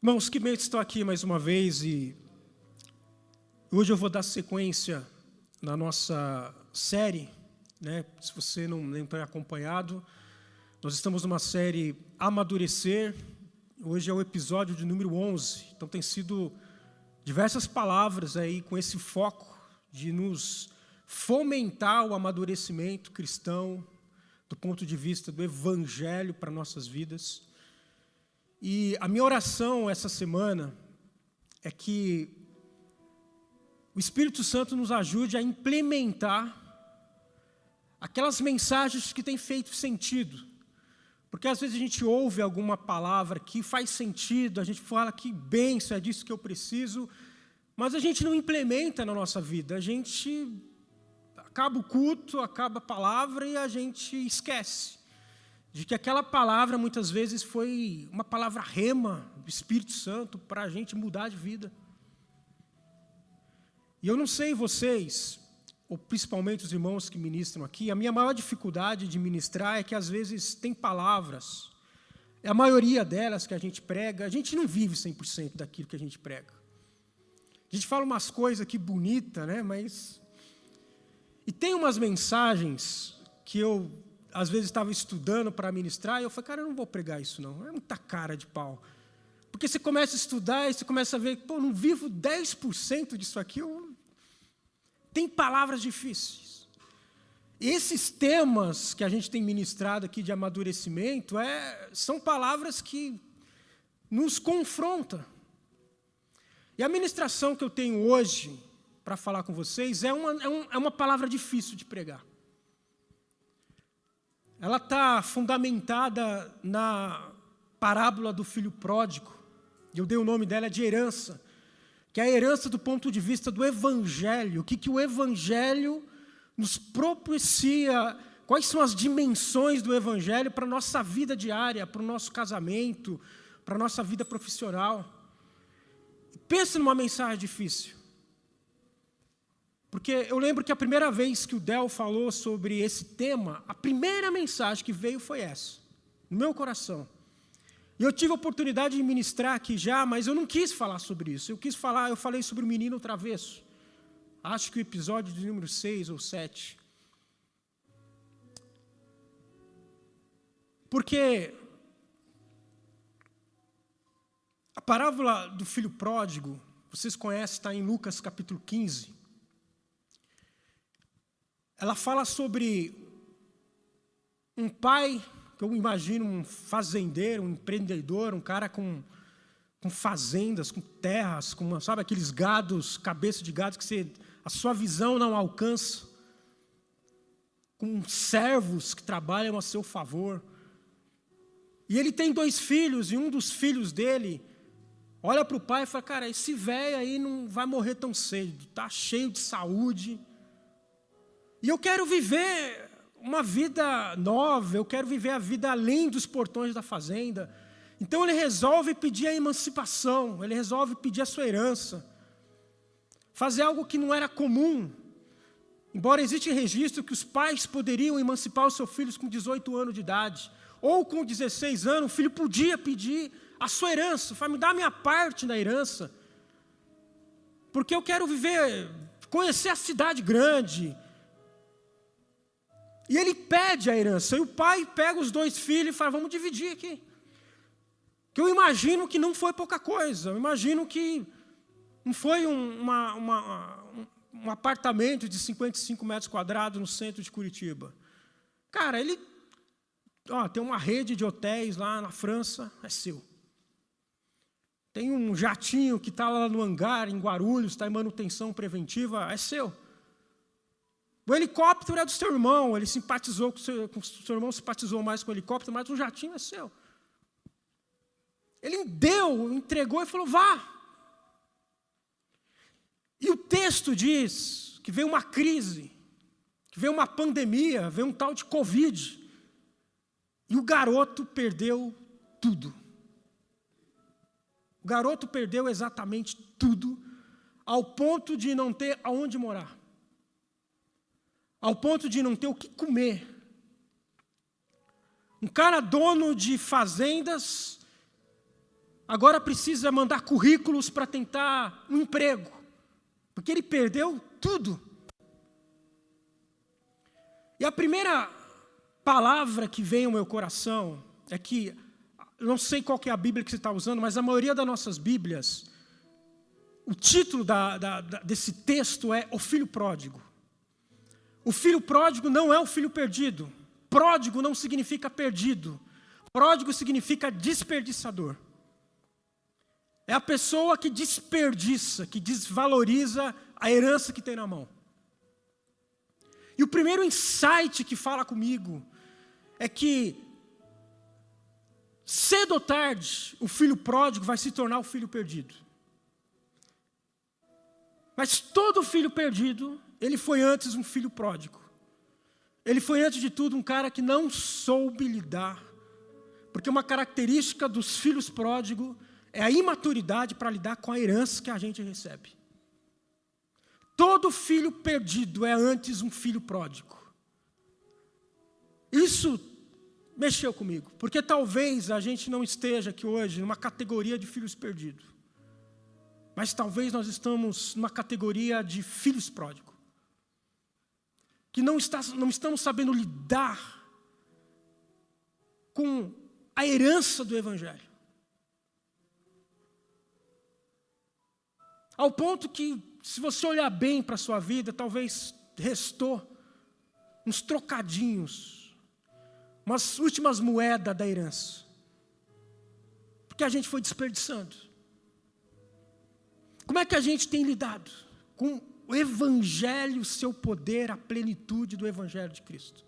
Irmãos, que bem que estão aqui mais uma vez e hoje eu vou dar sequência na nossa série, né? Se você não tem acompanhado, nós estamos numa série Amadurecer. Hoje é o episódio de número 11, então tem sido diversas palavras aí com esse foco de nos fomentar o amadurecimento cristão do ponto de vista do Evangelho para nossas vidas. E a minha oração essa semana é que o Espírito Santo nos ajude a implementar aquelas mensagens que têm feito sentido. Porque às vezes a gente ouve alguma palavra que faz sentido, a gente fala que bênção, é disso que eu preciso, mas a gente não implementa na nossa vida. A gente acaba o culto, acaba a palavra e a gente esquece de que aquela palavra muitas vezes foi uma palavra rema do Espírito Santo para a gente mudar de vida. E eu não sei vocês, ou principalmente os irmãos que ministram aqui, a minha maior dificuldade de ministrar é que às vezes tem palavras, a maioria delas que a gente prega, a gente não vive 100% daquilo que a gente prega. A gente fala umas coisas aqui bonitas, né? Mas... E tem umas mensagens que eu, às vezes, estava estudando para ministrar, e eu falei, cara, eu não vou pregar isso não, é muita cara de pau. Porque você começa a estudar e você começa a ver, pô, não vivo 10% disso aqui, tem palavras difíceis. Esses temas que a gente tem ministrado aqui de amadurecimento, são palavras que nos confrontam. E a ministração que eu tenho hoje, para falar com vocês, é uma palavra difícil de pregar. Ela está fundamentada na parábola do filho pródigo. Eu dei o nome dela de herança, que é a herança do ponto de vista do Evangelho. O que o Evangelho nos propicia, quais são as dimensões do Evangelho para a nossa vida diária, para o nosso casamento, para a nossa vida profissional. Pensa numa mensagem difícil. Porque eu lembro que a primeira vez que o Del falou sobre esse tema, a primeira mensagem que veio foi essa, no meu coração. E eu tive a oportunidade de ministrar aqui já, mas eu não quis falar sobre isso. Eu falei sobre o menino travesso. Acho que o episódio de número 6 ou 7. Porque a parábola do filho pródigo, vocês conhecem, está em Lucas capítulo 15. Ela fala sobre um pai, que eu imagino um fazendeiro, um empreendedor, um cara com fazendas, com terras, sabe aqueles gados, cabeça de gado que a sua visão não alcança, com servos que trabalham a seu favor. E ele tem 2 filhos, e um dos filhos dele olha para o pai e fala, cara, esse velho aí não vai morrer tão cedo, está cheio de saúde, e eu quero viver uma vida nova, eu quero viver a vida além dos portões da fazenda. Então ele resolve pedir a emancipação, ele resolve pedir a sua herança, fazer algo que não era comum. Embora exista registro que os pais poderiam emancipar os seus filhos com 18 anos de idade, ou com 16 anos, o filho podia pedir a sua herança, fala, me dá a minha parte da herança, porque eu quero viver, conhecer a cidade grande. E ele pede a herança, e o pai pega os 2 filhos e fala, vamos dividir aqui. Que eu imagino que não foi pouca coisa, eu imagino que não foi um apartamento de 55 metros quadrados no centro de Curitiba. Cara, ele tem uma rede de hotéis lá na França, é seu. Tem um jatinho que está lá no hangar, em Guarulhos, está em manutenção preventiva, é seu. O helicóptero é do seu irmão, ele simpatizou com o seu irmão, simpatizou mais com o helicóptero, mas o jatinho é seu. Ele entregou e falou, vá. E o texto diz que veio uma crise, que veio uma pandemia, veio um tal de Covid, e o garoto perdeu tudo. O garoto perdeu exatamente tudo, ao ponto de não ter aonde morar. Ao ponto de não ter o que comer. Um cara dono de fazendas, agora precisa mandar currículos para tentar um emprego, porque ele perdeu tudo. E a primeira palavra que vem ao meu coração é que, não sei qual que é a Bíblia que você está usando, mas a maioria das nossas Bíblias, o título desse texto é O Filho Pródigo. O filho pródigo não é o filho perdido. Pródigo não significa perdido. Pródigo significa desperdiçador. É a pessoa que desperdiça, que desvaloriza a herança que tem na mão. E o primeiro insight que fala comigo é que, cedo ou tarde, o filho pródigo vai se tornar o filho perdido. Mas todo filho perdido, ele foi antes um filho pródigo. Ele foi, antes de tudo, um cara que não soube lidar. Porque uma característica dos filhos pródigos é a imaturidade para lidar com a herança que a gente recebe. Todo filho perdido é antes um filho pródigo. Isso mexeu comigo, porque talvez a gente não esteja aqui hoje numa categoria de filhos perdidos. Mas talvez nós estamos numa categoria de filhos pródigos. Que não estamos sabendo lidar com a herança do Evangelho. Ao ponto que, se você olhar bem para a sua vida, talvez restou uns trocadinhos, umas últimas moedas da herança. Porque a gente foi desperdiçando. Como é que a gente tem lidado com o Evangelho, o seu poder, a plenitude do Evangelho de Cristo?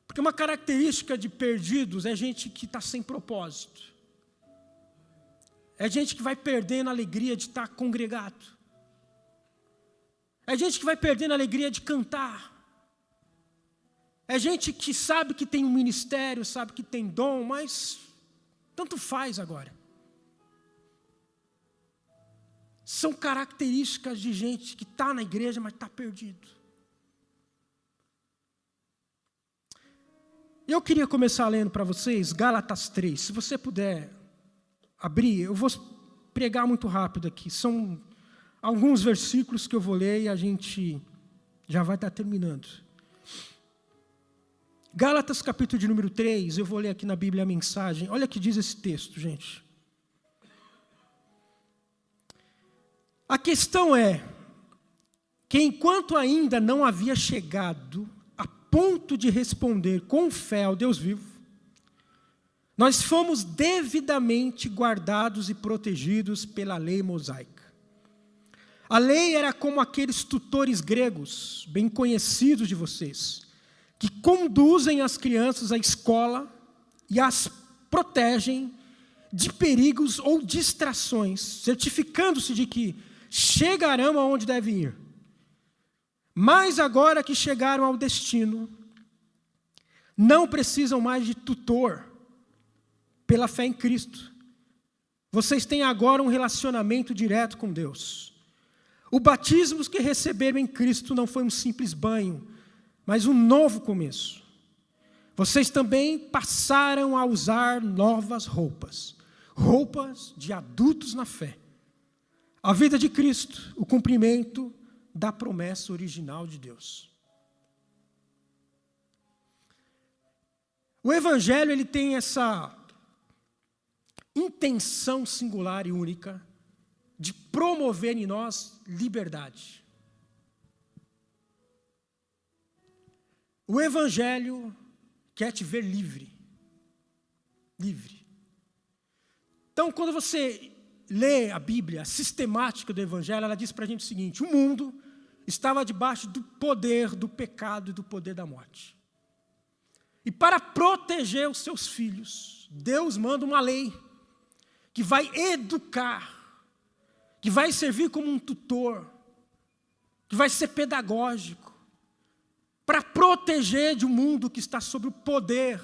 Porque uma característica de perdidos é gente que está sem propósito. É gente que vai perdendo a alegria de estar congregado. É gente que vai perdendo a alegria de cantar. É gente que sabe que tem um ministério, sabe que tem dom, mas tanto faz agora. São características de gente que está na igreja, mas está perdido. Eu queria começar lendo para vocês Gálatas 3. Se você puder abrir, eu vou pregar muito rápido aqui. São alguns versículos que eu vou ler e a gente já vai estar terminando. Gálatas capítulo de número 3, eu vou ler aqui na Bíblia a mensagem. Olha o que diz esse texto, gente. A questão é que, enquanto ainda não havia chegado a ponto de responder com fé ao Deus vivo, nós fomos devidamente guardados e protegidos pela lei mosaica. A lei era como aqueles tutores gregos, bem conhecidos de vocês, que conduzem as crianças à escola e as protegem de perigos ou distrações, certificando-se de que chegarão aonde devem ir. Mas agora que chegaram ao destino, não precisam mais de tutor pela fé em Cristo. Vocês têm agora um relacionamento direto com Deus. O batismo que receberam em Cristo não foi um simples banho, mas um novo começo. Vocês também passaram a usar novas roupas, roupas de adultos na fé. A vida de Cristo, o cumprimento da promessa original de Deus. O Evangelho, ele tem essa intenção singular e única de promover em nós liberdade. O Evangelho quer te ver livre. Livre. Então, quando você lê a Bíblia, a sistemática do Evangelho, ela diz para a gente o seguinte: o mundo estava debaixo do poder do pecado e do poder da morte. E para proteger os seus filhos, Deus manda uma lei que vai educar, que vai servir como um tutor, que vai ser pedagógico, para proteger de um mundo que está sob o poder,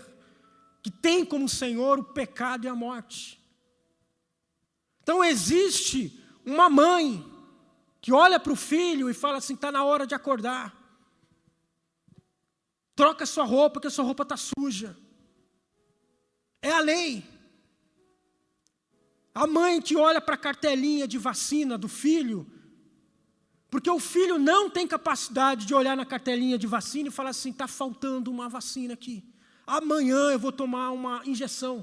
que tem como Senhor o pecado e a morte. Então existe uma mãe que olha para o filho e fala assim: está na hora de acordar. Troca sua roupa, porque a sua roupa está suja. É a lei. A mãe que olha para a cartelinha de vacina do filho, porque o filho não tem capacidade de olhar na cartelinha de vacina e falar assim, está faltando uma vacina aqui. Amanhã eu vou tomar uma injeção.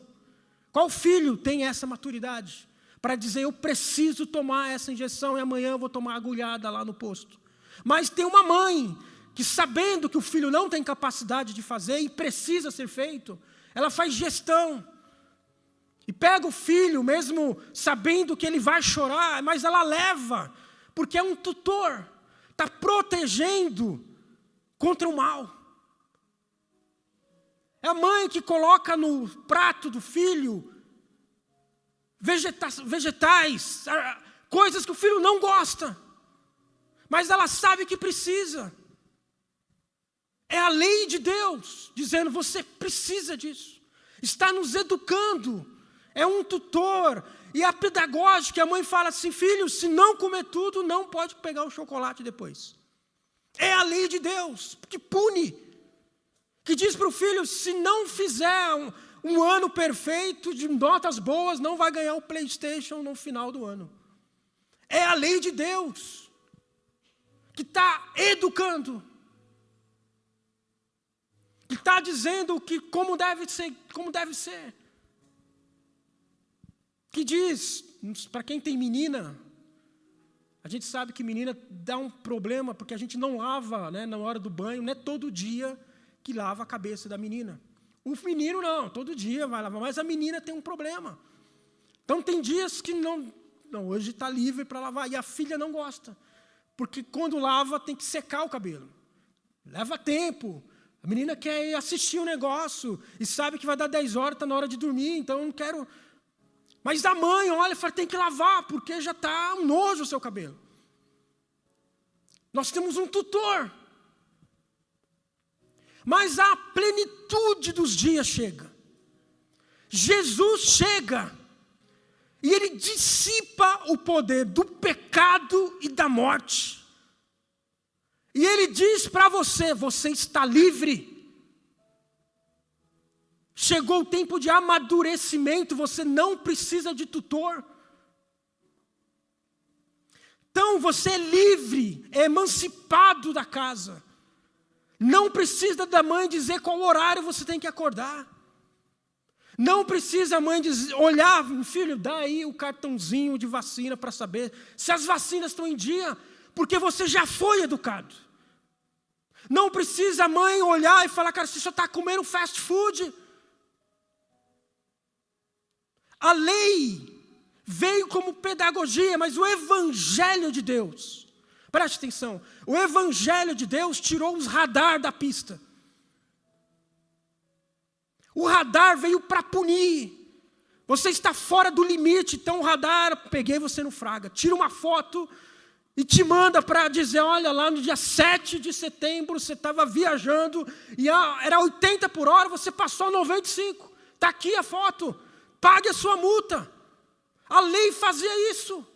Qual filho tem essa maturidade para dizer, eu preciso tomar essa injeção e amanhã eu vou tomar agulhada lá no posto? Mas tem uma mãe que, sabendo que o filho não tem capacidade de fazer e precisa ser feito, ela faz gestão. E pega o filho, mesmo sabendo que ele vai chorar, mas ela leva, porque é um tutor, está protegendo contra o mal. É a mãe que coloca no prato do filho vegetais, coisas que o filho não gosta, mas ela sabe que precisa. É a lei de Deus, dizendo, você precisa disso. Está nos educando. É um tutor. E a pedagógica, a mãe fala assim, filho, se não comer tudo, não pode pegar o chocolate depois. É a lei de Deus, que pune. Que diz para o filho, se não fizer um ano perfeito, de notas boas, não vai ganhar o PlayStation no final do ano. É a lei de Deus, que está educando. Que está dizendo como deve ser. Que diz, para quem tem menina, a gente sabe que menina dá um problema, porque a gente não lava, né, na hora do banho, não é todo dia que lava a cabeça da menina. O menino não, todo dia vai lavar, mas a menina tem um problema. Então tem dias que não hoje está livre para lavar, e a filha não gosta, porque quando lava tem que secar o cabelo. Leva tempo, a menina quer ir assistir um negócio, e sabe que vai dar 10 horas, está na hora de dormir, então eu não quero... Mas a mãe olha e fala, tem que lavar, porque já está um nojo o seu cabelo. Nós temos um tutor. Mas a plenitude dos dias chega. Jesus chega. E Ele dissipa o poder do pecado e da morte. E Ele diz para você, você está livre. Chegou o tempo de amadurecimento, você não precisa de tutor. Então você é livre, é emancipado da casa. Não precisa da mãe dizer qual horário você tem que acordar. Não precisa a mãe dizer, olhar, filho, dá aí o cartãozinho de vacina para saber se as vacinas estão em dia, porque você já foi educado. Não precisa a mãe olhar e falar, cara, você só está comendo fast food. A lei veio como pedagogia, mas o Evangelho de Deus, preste atenção, o Evangelho de Deus tirou os radar da pista. O radar veio para punir. Você está fora do limite, então o radar, peguei você no fraga, tira uma foto e te manda para dizer, olha, lá no dia 7 de setembro, você estava viajando, e era 80 por hora, você passou a 95. Está aqui a foto. Pague a sua multa. A lei fazia isso.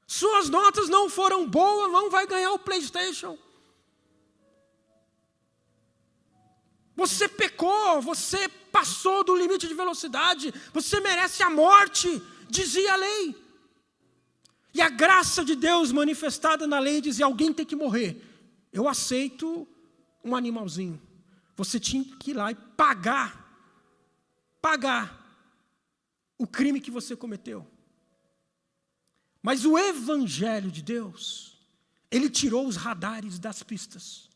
Suas notas não foram boas, não vai ganhar o PlayStation. Você pecou, você passou do limite de velocidade, você merece a morte, dizia a lei. E a graça de Deus manifestada na lei dizia, alguém tem que morrer. Eu aceito um animalzinho. Você tinha que ir lá e pagar o crime que você cometeu. Mas o Evangelho de Deus, ele tirou os radares das pistas.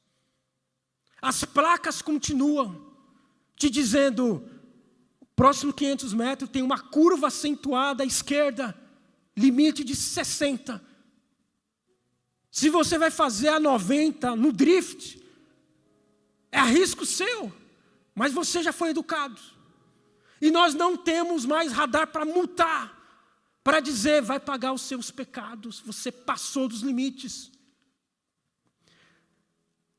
As placas continuam te dizendo, próximo 500 metros tem uma curva acentuada à esquerda, limite de 60. Se você vai fazer a 90 no drift, é risco seu, mas você já foi educado. E nós não temos mais radar para multar, para dizer, vai pagar os seus pecados, você passou dos limites.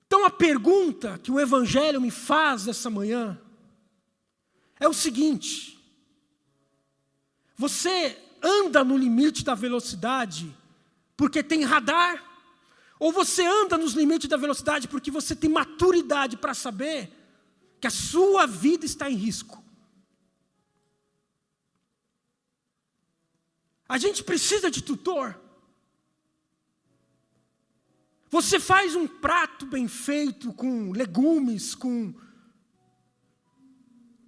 Então a pergunta que o Evangelho me faz essa manhã é o seguinte: você anda no limite da velocidade porque tem radar? Ou você anda nos limites da velocidade porque você tem maturidade para saber que a sua vida está em risco? A gente precisa de tutor. Você faz um prato bem feito, com legumes, com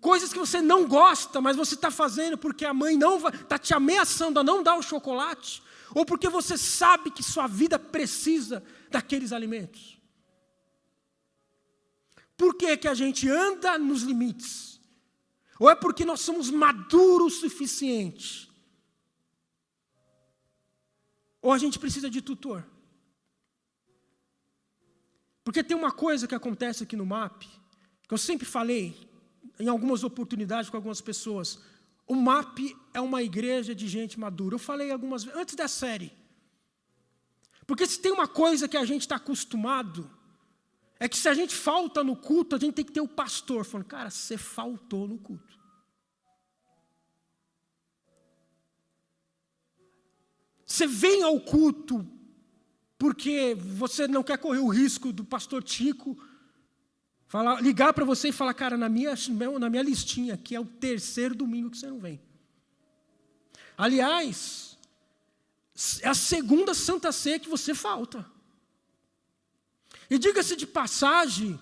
coisas que você não gosta, mas você está fazendo porque a mãe não está te ameaçando a não dar o chocolate, ou porque você sabe que sua vida precisa daqueles alimentos. Por que que a gente anda nos limites? Ou é porque nós somos maduros o suficiente? Ou a gente precisa de tutor? Porque tem uma coisa que acontece aqui no MAP, que eu sempre falei, em algumas oportunidades com algumas pessoas. O MAP é uma igreja de gente madura. Eu falei algumas vezes, antes da série. Porque se tem uma coisa que a gente está acostumado, é que se a gente falta no culto, a gente tem que ter o pastor falando, cara, você faltou no culto. Você vem ao culto porque você não quer correr o risco do pastor Tico ligar para você e falar, cara, na minha listinha aqui é o 3º domingo que você não vem. Aliás, é a 2ª Santa Ceia que você falta. E diga-se de passagem,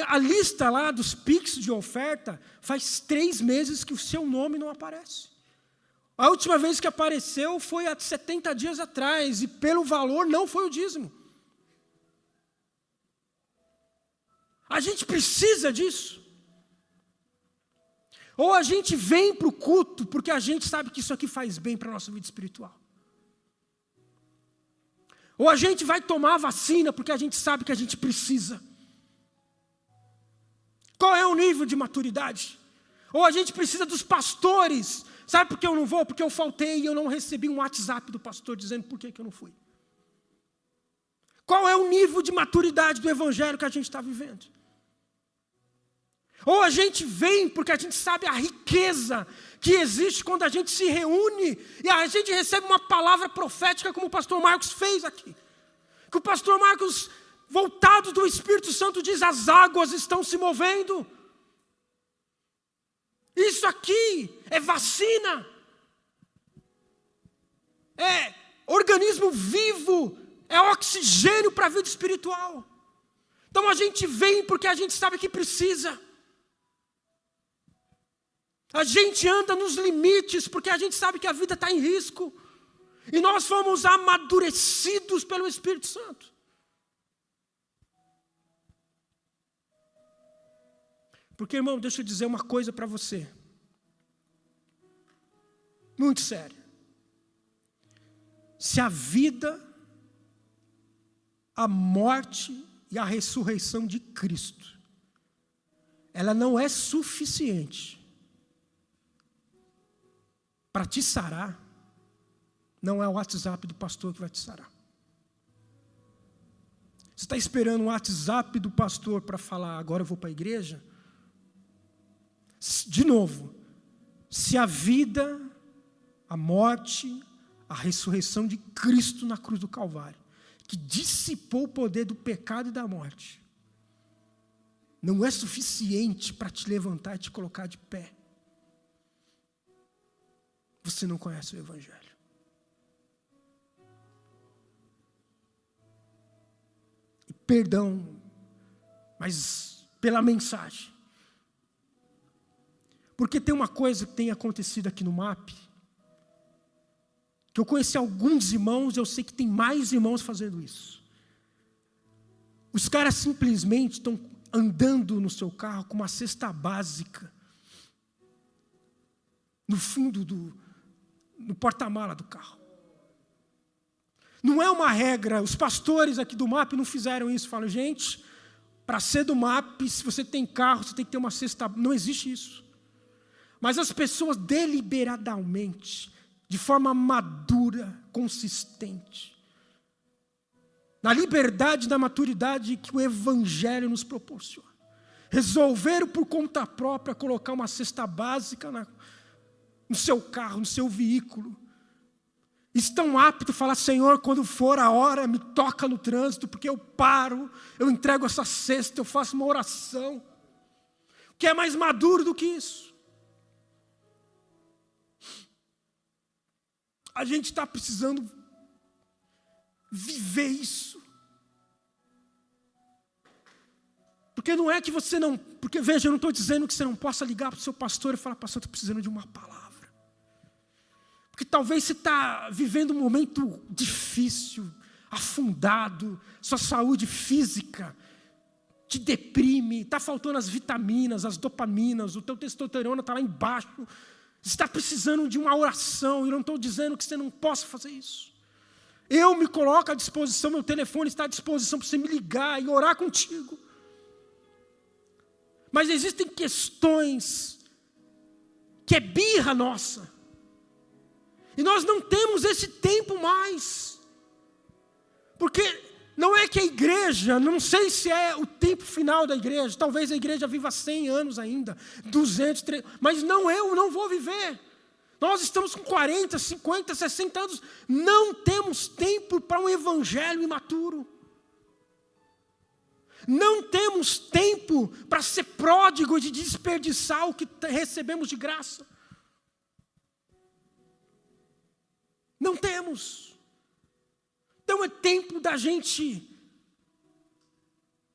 a lista lá dos Pix de oferta, faz 3 meses que o seu nome não aparece. A última vez que apareceu foi há 70 dias atrás, e pelo valor não foi o dízimo. A gente precisa disso. Ou a gente vem para o culto porque a gente sabe que isso aqui faz bem para a nossa vida espiritual. Ou a gente vai tomar a vacina porque a gente sabe que a gente precisa. Qual é o nível de maturidade? Ou a gente precisa dos pastores. Sabe por que eu não vou? Porque eu faltei e eu não recebi um WhatsApp do pastor dizendo por que eu não fui. Qual é o nível de maturidade do evangelho que a gente está vivendo? Ou a gente vem porque a gente sabe a riqueza que existe quando a gente se reúne e a gente recebe uma palavra profética como o pastor Marcos fez aqui. Que o pastor Marcos, voltado do Espírito Santo, diz, as águas estão se movendo. Isso aqui é vacina. É organismo vivo, é oxigênio para a vida espiritual. Então a gente vem porque a gente sabe que precisa. A gente anda nos limites porque a gente sabe que a vida está em risco. E nós fomos amadurecidos pelo Espírito Santo. Porque, irmão, deixa eu dizer uma coisa para você. Muito sério. Se a vida, a morte e a ressurreição de Cristo, ela não é suficiente para te sarar, não é o WhatsApp do pastor que vai te sarar. Você está esperando o WhatsApp do pastor para falar, agora eu vou para a igreja? De novo, se a vida, a morte, a ressurreição de Cristo na cruz do Calvário, que dissipou o poder do pecado e da morte, não é suficiente para te levantar e te colocar de pé, você não conhece o Evangelho. E perdão, mas pela mensagem. Porque tem uma coisa que tem acontecido aqui no MAP, que eu conheci alguns irmãos, eu sei que tem mais irmãos fazendo isso. Os caras simplesmente estão andando no seu carro com uma cesta básica, no fundo no porta-mala do carro. Não é uma regra, os pastores aqui do MAP não fizeram isso, falam, gente, para ser do MAP, se você tem carro, você tem que ter uma cesta, não existe isso. Mas as pessoas deliberadamente, de forma madura, consistente, na liberdade e na maturidade que o Evangelho nos proporciona, resolveram por conta própria colocar uma cesta básica no seu carro, no seu veículo. Estão aptos a falar, Senhor, quando for a hora, me toca no trânsito, porque eu paro, eu entrego essa cesta, eu faço uma oração. O que é mais maduro do que isso? A gente está precisando viver isso. Porque não é que você não... Porque veja, eu não estou dizendo que você não possa ligar para o seu pastor e falar: pastor, estou precisando de uma palavra. Porque talvez você está vivendo um momento difícil, afundado, sua saúde física te deprime, está faltando as vitaminas, as dopaminas, o teu testosterona está lá embaixo. Você está precisando de uma oração, e eu não estou dizendo que você não possa fazer isso. Eu me coloco à disposição, meu telefone está à disposição para você me ligar e orar contigo. Mas existem questões que é birra nossa. E nós não temos esse tempo mais. Porque não é que a igreja, não sei se é o tempo final da igreja, talvez a igreja viva 100 anos ainda, 200, 300, mas não, eu não vou viver. Nós estamos com 40, 50, 60 anos, não temos tempo para um evangelho imaturo. Não temos tempo para ser pródigo de desperdiçar o que recebemos de graça. Não temos. Então é tempo da gente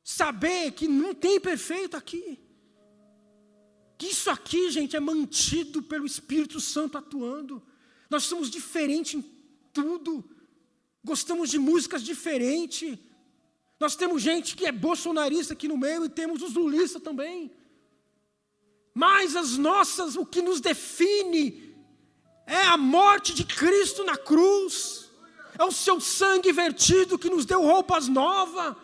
saber que não tem perfeito aqui. Que isso aqui, gente, é mantido pelo Espírito Santo atuando. Nós somos diferentes em tudo. Gostamos de músicas diferentes. Nós temos gente que é bolsonarista aqui no meio e temos os lulistas também. Mas o que nos define é a morte de Cristo na cruz. É o seu sangue vertido que nos deu roupas novas.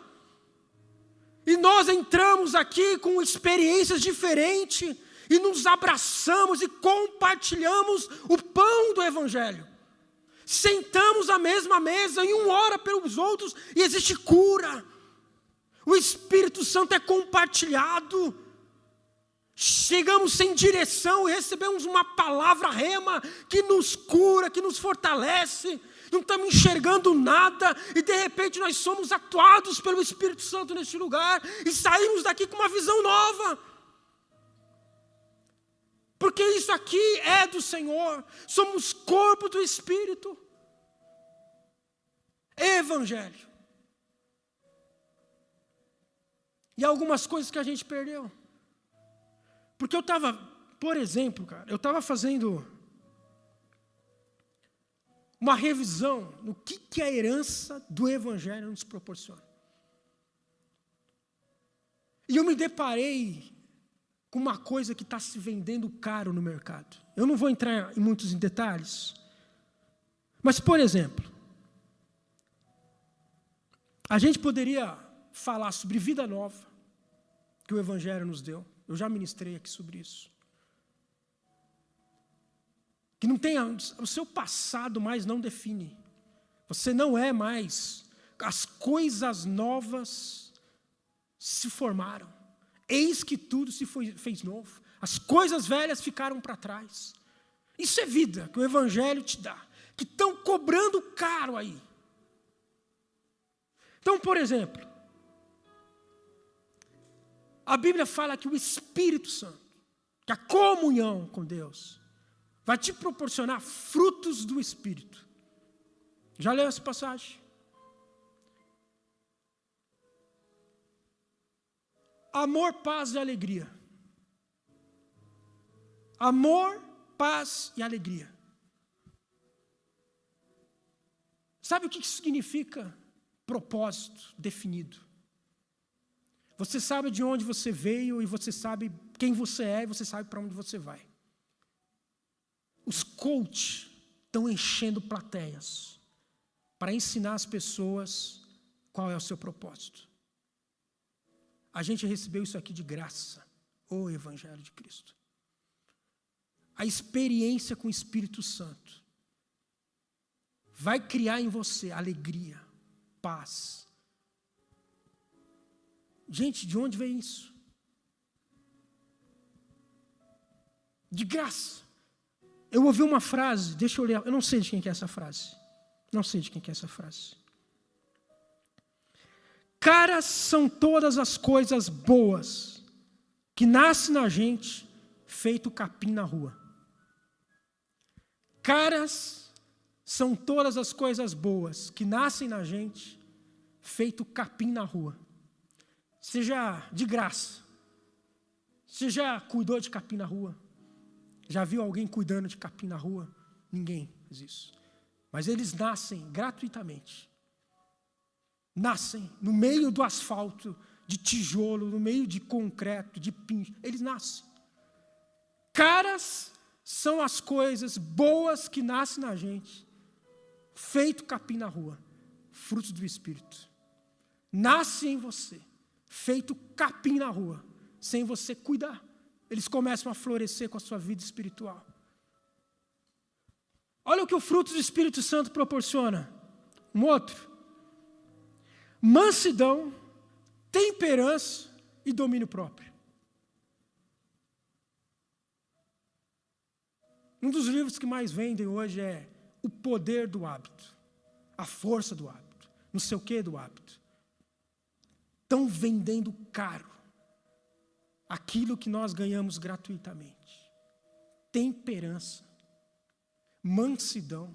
E nós entramos aqui com experiências diferentes e nos abraçamos e compartilhamos o pão do Evangelho. Sentamos à mesma mesa e um ora pelos outros e existe cura. O Espírito Santo é compartilhado. Chegamos sem direção e recebemos uma palavra rema que nos cura, que nos fortalece. Não estamos enxergando nada e de repente nós somos atuados pelo Espírito Santo neste lugar e saímos daqui com uma visão nova. Porque isso aqui é do Senhor. Somos corpo do Espírito. Evangelho. E algumas coisas que a gente perdeu. Porque eu estava, por exemplo, eu estava fazendo uma revisão no que a herança do Evangelho nos proporciona. E eu me deparei com uma coisa que está se vendendo caro no mercado. Eu não vou entrar em muitos detalhes, mas, por exemplo, a gente poderia falar sobre vida nova, que o Evangelho nos deu. Eu já ministrei aqui sobre isso. Que não tenha, o seu passado mais não define. Você não é mais. As coisas novas se formaram. Eis que tudo fez novo. As coisas velhas ficaram para trás. Isso é vida que o Evangelho te dá. Que estão cobrando caro aí. Então, por exemplo, a Bíblia fala que o Espírito Santo, que a comunhão com Deus, vai te proporcionar frutos do Espírito. Já leu essa passagem? Amor, paz e alegria. Amor, paz e alegria. Sabe o que isso significa? Propósito definido. Você sabe de onde você veio e você sabe quem você é e você sabe para onde você vai. Os coaches estão enchendo plateias para ensinar as pessoas qual é o seu propósito. A gente recebeu isso aqui de graça, o Evangelho de Cristo. A experiência com o Espírito Santo vai criar em você alegria, paz. Gente, de onde vem isso? De graça. Eu ouvi uma frase, deixa eu ler, eu não sei de quem que é essa frase. Não sei de quem que é essa frase. Caras são todas as coisas boas que nascem na gente, feito capim na rua. Caras são todas as coisas boas que nascem na gente, feito capim na rua. Seja de graça. Você já cuidou de capim na rua? Já viu alguém cuidando de capim na rua? Ninguém faz isso. Mas eles nascem gratuitamente. Nascem no meio do asfalto, de tijolo, no meio de concreto, de pincho. Eles nascem. Caras são as coisas boas que nascem na gente, feito capim na rua, frutos do Espírito. Nasce em você, feito capim na rua, sem você cuidar. Eles começam a florescer com a sua vida espiritual. Olha o que o fruto do Espírito Santo proporciona. Um outro. Mansidão, temperança e domínio próprio. Um dos livros que mais vendem hoje é O Poder do Hábito, a força do hábito, não sei o que do hábito. Estão vendendo caro aquilo que nós ganhamos gratuitamente. Temperança, mansidão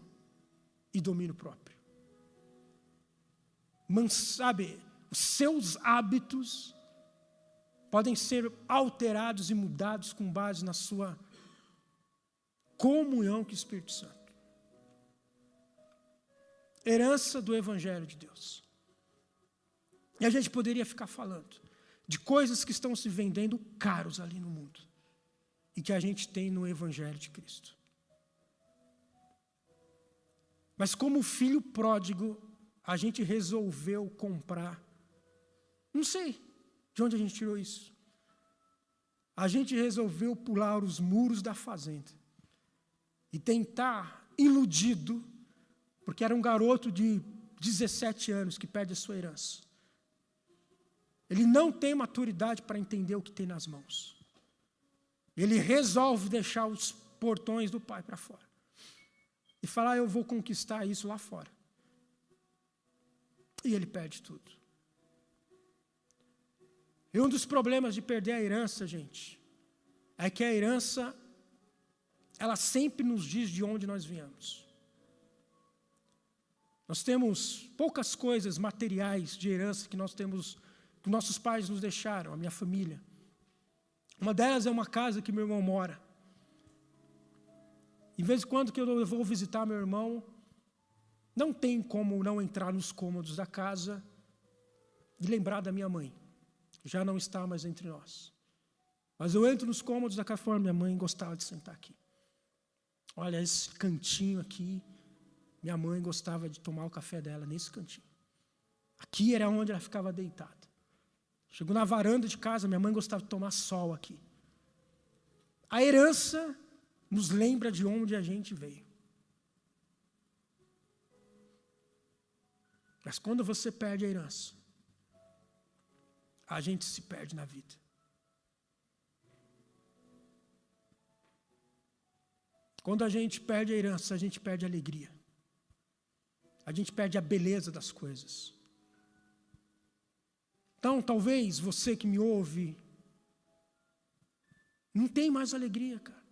e domínio próprio. Sabe, os seus hábitos podem ser alterados e mudados com base na sua comunhão com o Espírito Santo. Herança do Evangelho de Deus. E a gente poderia ficar falando de coisas que estão se vendendo caros ali no mundo e que a gente tem no Evangelho de Cristo. Mas como filho pródigo, a gente resolveu comprar. Não sei de onde a gente tirou isso. A gente resolveu pular os muros da fazenda e tentar, iludido, porque era um garoto de 17 anos que perde a sua herança. Ele não tem maturidade para entender o que tem nas mãos. Ele resolve deixar os portões do pai para fora e falar: eu vou conquistar isso lá fora. E ele perde tudo. E um dos problemas de perder a herança, gente, é que a herança, ela sempre nos diz de onde nós viemos. Nós temos poucas coisas materiais de herança que nós temos, que nossos pais nos deixaram, a minha família. Uma delas é uma casa que meu irmão mora. De vez em quando que eu vou visitar meu irmão, não tem como não entrar nos cômodos da casa e lembrar da minha mãe. Já não está mais entre nós. Mas eu entro nos cômodos da casa e falo: minha mãe gostava de sentar aqui. Olha esse cantinho aqui. Minha mãe gostava de tomar o café dela nesse cantinho. Aqui era onde ela ficava deitada. Chegou na varanda de casa, minha mãe gostava de tomar sol aqui. A herança nos lembra de onde a gente veio. Mas quando você perde a herança, a gente se perde na vida. Quando a gente perde a herança, a gente perde a alegria. A gente perde a beleza das coisas. Então, talvez você que me ouve, não tem mais alegria, cara.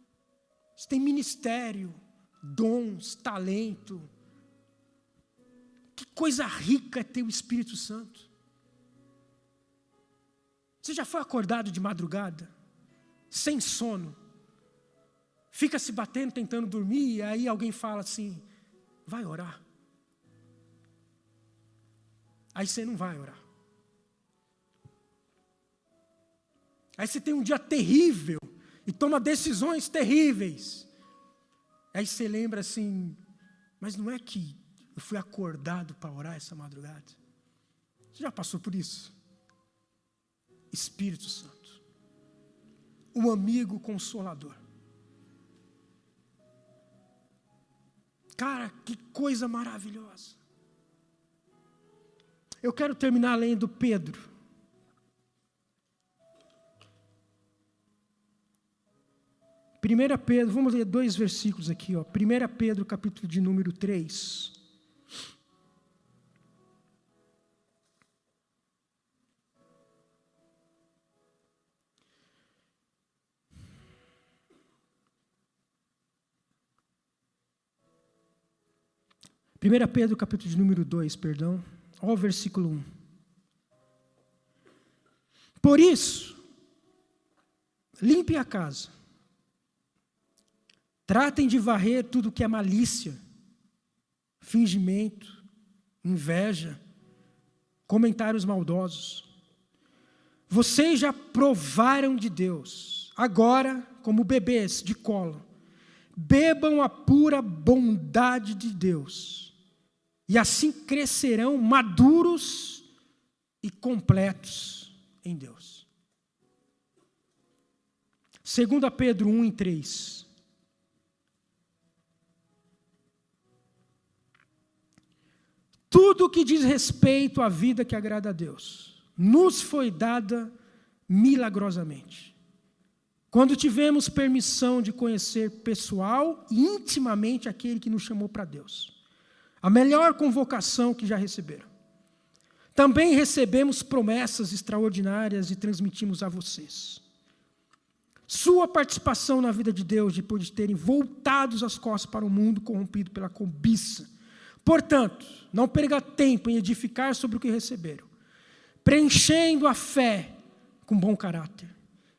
Você tem ministério, dons, talento. Que coisa rica é ter o Espírito Santo. Você já foi acordado de madrugada, sem sono, fica se batendo, tentando dormir, e aí alguém fala assim: vai orar. Aí você não vai orar. Aí você tem um dia terrível e toma decisões terríveis. Aí você lembra assim: mas não é que eu fui acordado para orar essa madrugada? Você já passou por isso? Espírito Santo, um amigo consolador. Cara, que coisa maravilhosa. Eu quero terminar lendo Pedro. 1 Pedro, vamos ler 2 versículos aqui. 1 Pedro, capítulo de número 3. 1 Pedro, capítulo de número 2, perdão. Olha o versículo 1. Por isso, limpem a casa. Tratem de varrer tudo que é malícia, fingimento, inveja, comentários maldosos. Vocês já provaram de Deus. Agora, como bebês de colo, bebam a pura bondade de Deus. E assim crescerão maduros e completos em Deus. 2 Pedro 1:3. Tudo que diz respeito à vida que agrada a Deus, nos foi dada milagrosamente. Quando tivemos permissão de conhecer pessoal e intimamente aquele que nos chamou para Deus. A melhor convocação que já receberam. Também recebemos promessas extraordinárias e transmitimos a vocês. Sua participação na vida de Deus, depois de terem voltado as costas para o mundo corrompido pela cobiça. Portanto, não perca tempo em edificar sobre o que receberam, preenchendo a fé com bom caráter,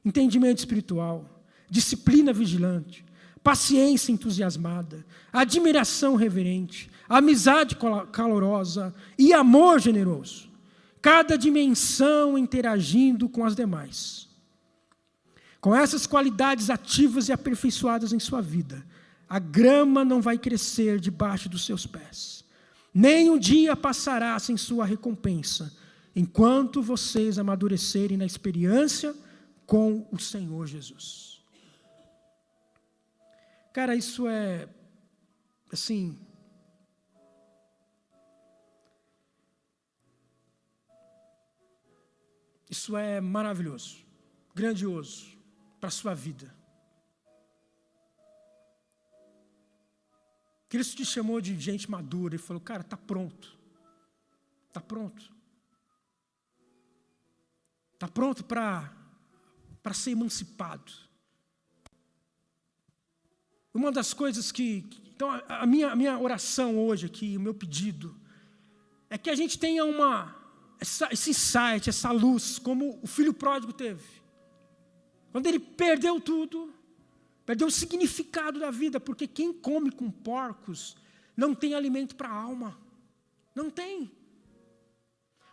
entendimento espiritual, disciplina vigilante, paciência entusiasmada, admiração reverente, amizade calorosa e amor generoso, cada dimensão interagindo com as demais. Com essas qualidades ativas e aperfeiçoadas em sua vida, a grama não vai crescer debaixo dos seus pés, nem um dia passará sem sua recompensa, enquanto vocês amadurecerem na experiência com o Senhor Jesus. Cara, isso é, assim, isso é maravilhoso, grandioso para a sua vida. Cristo te chamou de gente madura e falou, cara, está pronto. Está pronto. Está pronto para ser emancipado. Uma das coisas então a minha oração hoje aqui, o meu pedido, é que a gente tenha esse insight, essa luz, como o filho pródigo teve. Quando ele perdeu tudo, perdeu o significado da vida, porque quem come com porcos não tem alimento para a alma. Não tem.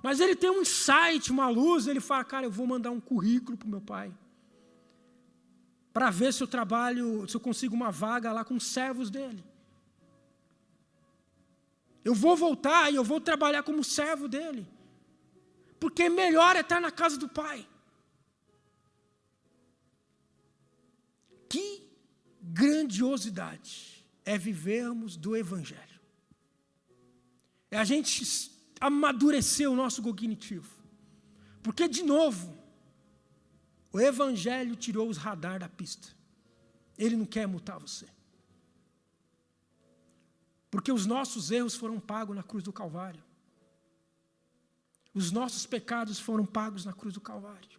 Mas ele tem um insight, uma luz, ele fala, cara, eu vou mandar um currículo para o meu pai, para ver se eu consigo uma vaga lá com os servos dele. Eu vou voltar e eu vou trabalhar como servo dele, porque melhor é estar na casa do pai. Que grandiosidade é vivermos do Evangelho. É a gente amadurecer o nosso cognitivo. Porque, de novo, o Evangelho tirou os radar da pista. Ele não quer multar você. Porque os nossos erros foram pagos na cruz do Calvário. Os nossos pecados foram pagos na cruz do Calvário.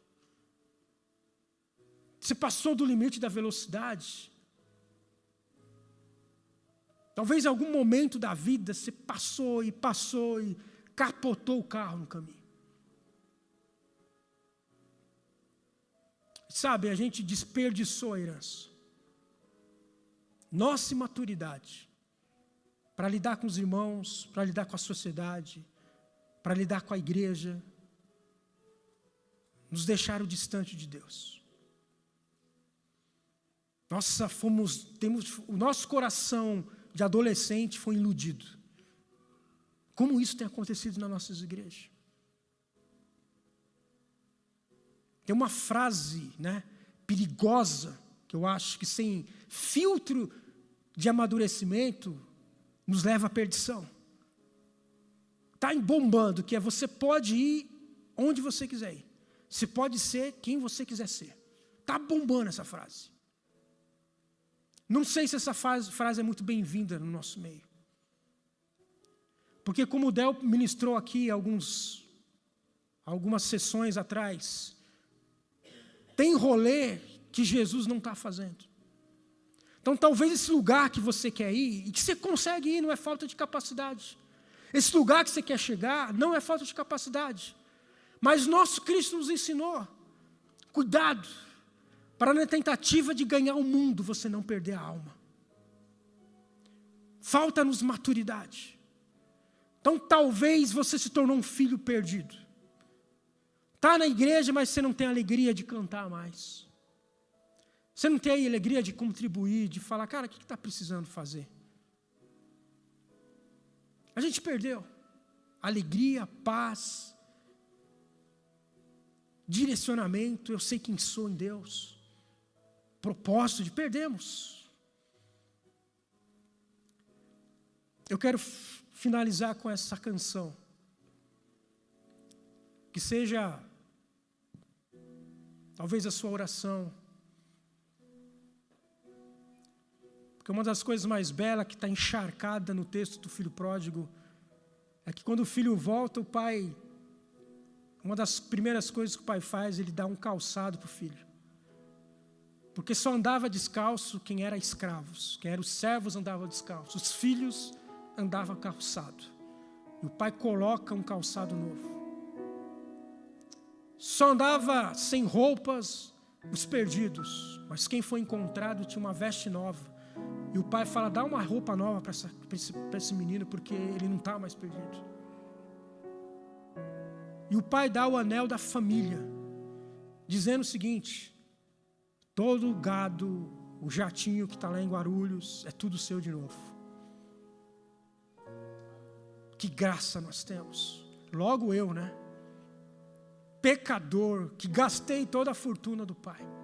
Você passou do limite da velocidade. Talvez em algum momento da vida você passou e capotou o carro no caminho. Sabe, a gente desperdiçou a herança. Nossa imaturidade para lidar com os irmãos, para lidar com a sociedade, para lidar com a igreja, nos deixaram distante de Deus. O nosso coração de adolescente foi iludido. Como isso tem acontecido nas nossas igrejas? Tem uma frase, perigosa, que eu acho que sem filtro de amadurecimento nos leva à perdição. Está bombando, que é você pode ir onde você quiser ir. Você pode ser quem você quiser ser. Está bombando essa frase. Não sei se essa frase é muito bem-vinda no nosso meio. Porque como o Del ministrou aqui algumas sessões atrás, tem rolê que Jesus não está fazendo. Então talvez esse lugar que você quer ir, e que você consegue ir, não é falta de capacidade. Esse lugar que você quer chegar, não é falta de capacidade. Mas nosso Cristo nos ensinou, cuidado, para na tentativa de ganhar o mundo, você não perder a alma. Falta-nos maturidade. Então talvez você se tornou um filho perdido. Está na igreja, mas você não tem alegria de cantar mais. Você não tem a alegria de contribuir, de falar, cara, o que está precisando fazer? A gente perdeu. Alegria, paz, direcionamento, eu sei quem sou em Deus. Propósito, perdemos. Eu quero finalizar com essa canção. Que seja, talvez, a sua oração. Porque uma das coisas mais belas que está encharcada no texto do filho pródigo é que quando o filho volta, o pai, uma das primeiras coisas que o pai faz, ele dá um calçado para o filho. Porque só andava descalço quem era escravos, quem eram os servos andavam descalços, os filhos andavam calçado. E o pai coloca um calçado novo. Só andava sem roupas os perdidos, mas quem foi encontrado tinha uma veste nova. E o pai fala, dá uma roupa nova para esse menino, porque ele não está mais perdido. E o pai dá o anel da família, dizendo o seguinte, todo o gado, o jatinho que está lá em Guarulhos, é tudo seu de novo. Que graça nós temos. Logo eu, né? Pecador, que gastei toda a fortuna do pai.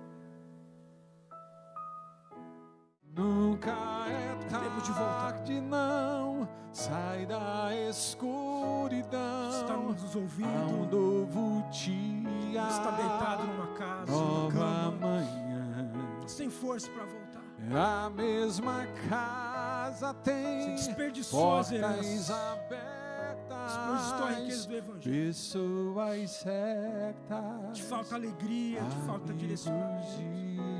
Nunca é tarde, não, sai da escuridão. Está nos ouvindo, há um novo dia, está deitado numa casa, nova manhã, sem força para voltar. A mesma casa tem portas abertas, desperdiçou a riqueza do Evangelho. Pessoas certas, te falta alegria, te falta direcionamento.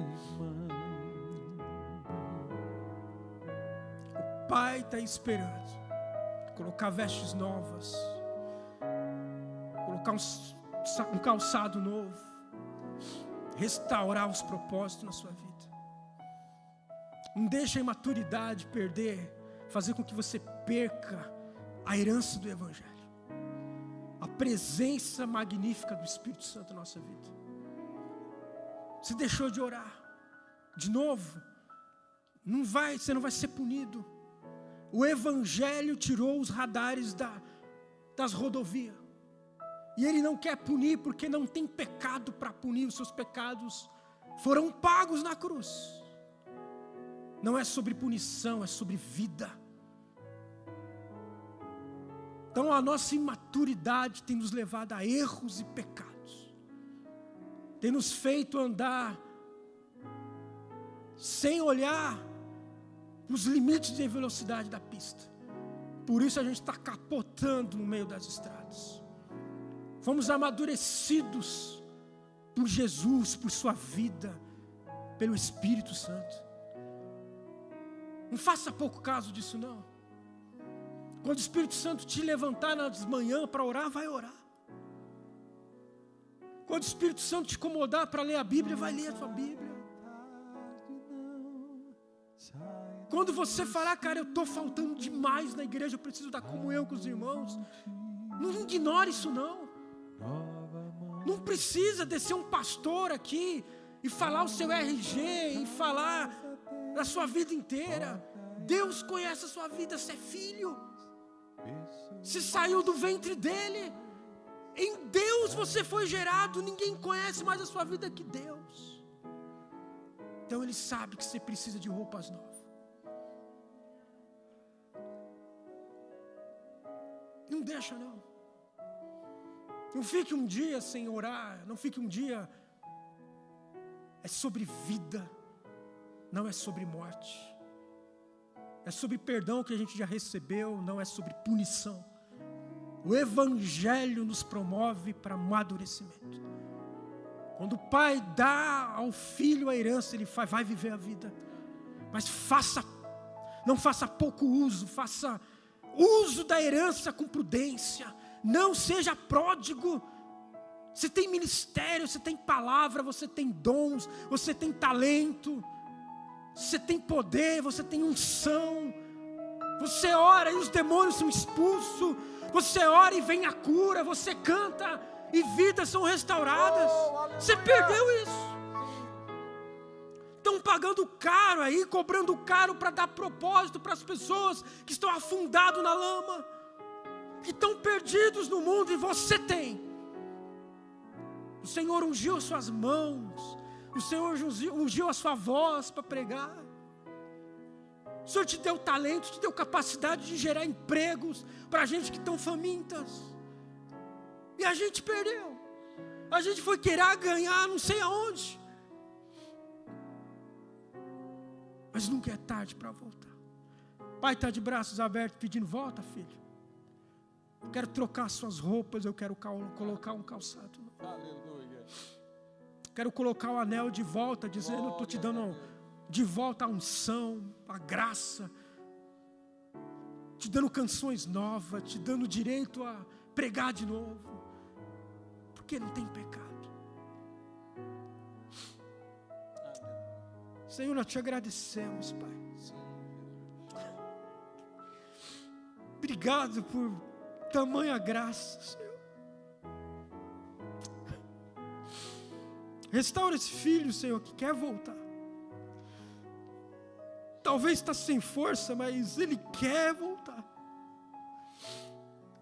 O pai está esperando colocar vestes novas, colocar um calçado novo, restaurar os propósitos na sua vida. Não deixe a imaturidade fazer com que você perca a herança do Evangelho, a presença magnífica do Espírito Santo na nossa vida. Você deixou de orar, de novo, você não vai ser punido. O Evangelho tirou os radares das rodovias. E Ele não quer punir porque não tem pecado para punir. Os seus pecados foram pagos na cruz. Não é sobre punição, é sobre vida. Então a nossa imaturidade tem nos levado a erros e pecados. Tem nos feito andar sem olhar os limites de velocidade da pista. Por isso a gente está capotando no meio das estradas. Fomos amadurecidos por Jesus, por sua vida, pelo Espírito Santo. Não faça pouco caso disso não. Quando o Espírito Santo te levantar nas manhãs para orar, vai orar. Quando o Espírito Santo te incomodar para ler a Bíblia, vai ler a sua Bíblia. Quando você falar, cara, eu estou faltando demais na igreja, eu preciso da comunhão com os irmãos, não ignore isso não. Não precisa descer um pastor aqui e falar o seu RG, e falar da sua vida inteira. Deus conhece a sua vida, você é filho. Você saiu do ventre dele. Em Deus você foi gerado, ninguém conhece mais a sua vida que Deus. Então Ele sabe que você precisa de roupas novas. Não deixa não. Não fique um dia sem orar, não fique um dia. É sobre vida, não é sobre morte. É sobre perdão que a gente já recebeu, não é sobre punição. O Evangelho nos promove para amadurecimento. Quando o pai dá ao filho a herança, ele vai viver a vida. Mas não faça pouco uso, faça uso da herança com prudência. Não seja pródigo. Você tem ministério, você tem palavra, você tem dons, você tem talento, você tem poder, você tem unção. Você ora e os demônios são expulsos. Você ora e vem a cura. Você canta e vidas são restauradas. Você perdeu isso. Estão pagando caro aí, cobrando caro para dar propósito para as pessoas que estão afundadas na lama, que estão perdidos no mundo, e você tem. O Senhor ungiu as suas mãos, o Senhor ungiu a sua voz para pregar. O Senhor te deu talento, te deu capacidade de gerar empregos para gente que estão famintas. E a gente perdeu. A gente foi querer ganhar não sei aonde. Mas nunca é tarde para voltar. Pai está de braços abertos pedindo: volta, filho. Eu quero trocar suas roupas, eu quero colocar um calçado. Aleluia. Quero colocar o anel de volta, dizendo: estou te dando de volta a unção, a graça, te dando canções novas, te dando direito a pregar de novo, porque não tem pecado. Senhor, nós te agradecemos, Pai. Obrigado por tamanha graça, Senhor. Restaura esse filho, Senhor, que quer voltar. Talvez está sem força, mas ele quer voltar.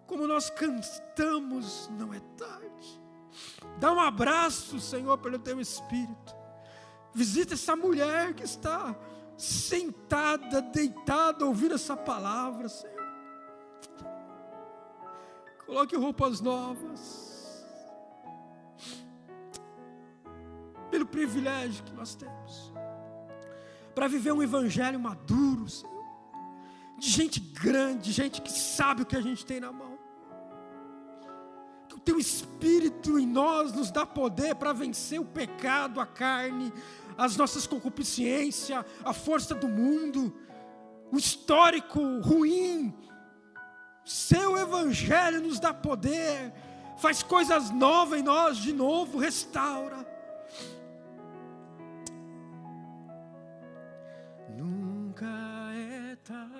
Como nós cantamos, não é tarde. Dá um abraço, Senhor, pelo teu Espírito. Visita essa mulher que está sentada, deitada, ouvindo essa palavra, Senhor. Coloque roupas novas. Pelo privilégio que nós temos para viver um evangelho maduro, Senhor, de gente grande, gente que sabe o que a gente tem na mão. Que o teu Espírito em nós nos dá poder para vencer o pecado, a carne, as nossas concupiscências, a força do mundo, o histórico ruim. Seu evangelho nos dá poder, faz coisas novas em nós de novo, restaura. Nunca é tarde